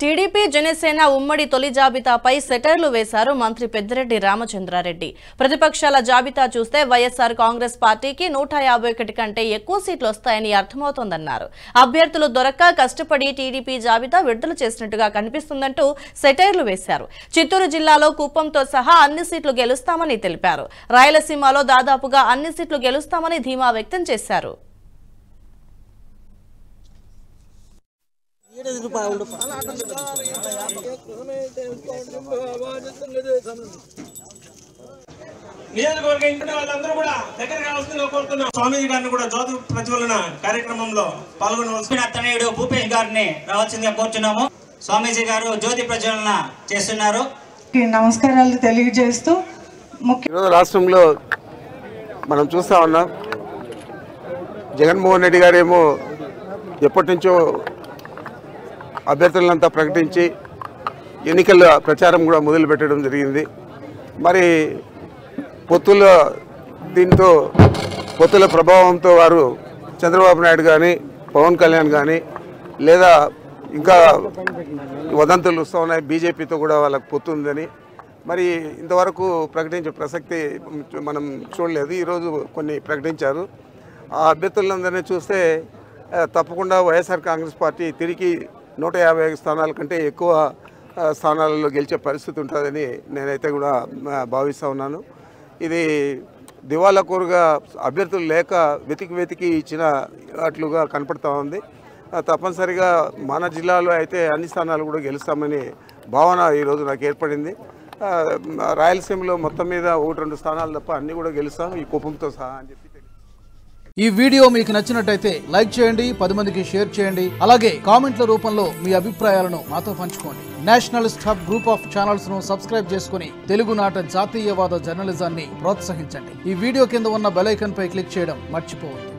TDP Janasena ఉమ్మడి తొలి జాబితాపై సెటర్లు వేశారు మంత్రి పెద్దిరెడ్డి రామచంద్రారెడ్డి. ప్రతిపక్షాల జాబితా చూస్తే వైఎస్ఆర్ కాంగ్రెస్ పార్టీకి 151 కంటే ఎక్కువ సీట్లు వస్తాయని అర్థమవుతోందన్నారు. అభ్యర్థులు దొరక్క కష్టపడి టీడీపీ జాబితా విడుదల చేసినట్టుగా కనిపిస్తుందంటూ సెటర్లు వేశారు. చిత్తూరు జిల్లాలో కుప్పంతో సహా అన్ని సీట్లు గెలుస్తామని తెలిపారు. రాయలసీమలో దాదాపుగా అన్ని సీట్లు గెలుస్తామని ధీమా వ్యక్తం చేశారు. నియోజకవర్గ ఇంటి వాళ్ళందరూ కూడా దగ్గర కావాల్సిందిగా కోరుతున్నాం. స్వామీజీ గారిని కూడా జ్యోతి ప్రజ్వలన కార్యక్రమంలో పాల్గొనవలసిన తనయుడు భూపేష్ గారిని రావాల్సిందిగా కోరుతున్నాము. స్వామీజీ గారు జ్యోతి ప్రజ్వలన చేస్తున్నారు. నమస్కారాలు తెలియజేస్తూ ఈరోజు రాష్ట్రంలో మనం చూస్తా ఉన్నాం. జగన్మోహన్ రెడ్డి గారేమో ఎప్పటి నుంచో అభ్యర్థులంతా ప్రకటించి ఎన్నికల ప్రచారం కూడా మొదలుపెట్టడం జరిగింది. మరి పొత్తుల ప్రభావంతో వారు చంద్రబాబు నాయుడు కానీ పవన్ కళ్యాణ్ కానీ లేదా ఇంకా వదంతులు వస్తూ ఉన్నాయి, బీజేపీతో కూడా వాళ్ళకు పొత్తు ఉందని మరి ఇంతవరకు ప్రకటించే ప్రసక్తి మనం చూడలేదు. ఈరోజు కొన్ని ప్రకటించారు. ఆ అభ్యర్థులందరినీ చూస్తే తప్పకుండా వైఎస్ఆర్ కాంగ్రెస్ పార్టీ తిరిగి 150 స్థానాల కంటే ఎక్కువ స్థానాలలో గెలిచే పరిస్థితి ఉంటుందని నేనైతే కూడా భావిస్తూ ఉన్నాను. ఇది దివాలా కోరుగా అభ్యర్థులు లేక వెతికి ఇచ్చినట్లుగా కనపడుతూ ఉంది. తప్పనిసరిగా మన జిల్లాలో అయితే అన్ని స్థానాలు కూడా గెలుస్తామని భావన ఈరోజు నాకు ఏర్పడింది. రాయలసీమలో మొత్తం మీద 1-2 స్థానాలు తప్ప అన్నీ కూడా గెలుస్తాం, ఈ కుప్పంతో సహా అని చెప్పి. ఈ వీడియో మీకు నచ్చినట్టయితే లైక్ చేయండి, 10 మందికి షేర్ చేయండి. అలాగే కామెంట్ల రూపంలో మీ అభిప్రాయాలను మాతో పంచుకోండి. Nationalist hub group of channels ను సబ్స్క్రైబ్ చేసుకుని తెలుగునాట జాతీయవాద జర్నలిజాన్ని ప్రోత్సహించండి. ఈ వీడియో కింద ఉన్న బెల్ ఐకాన్ పై క్లిక్ చేయడం మర్చిపోవద్దు.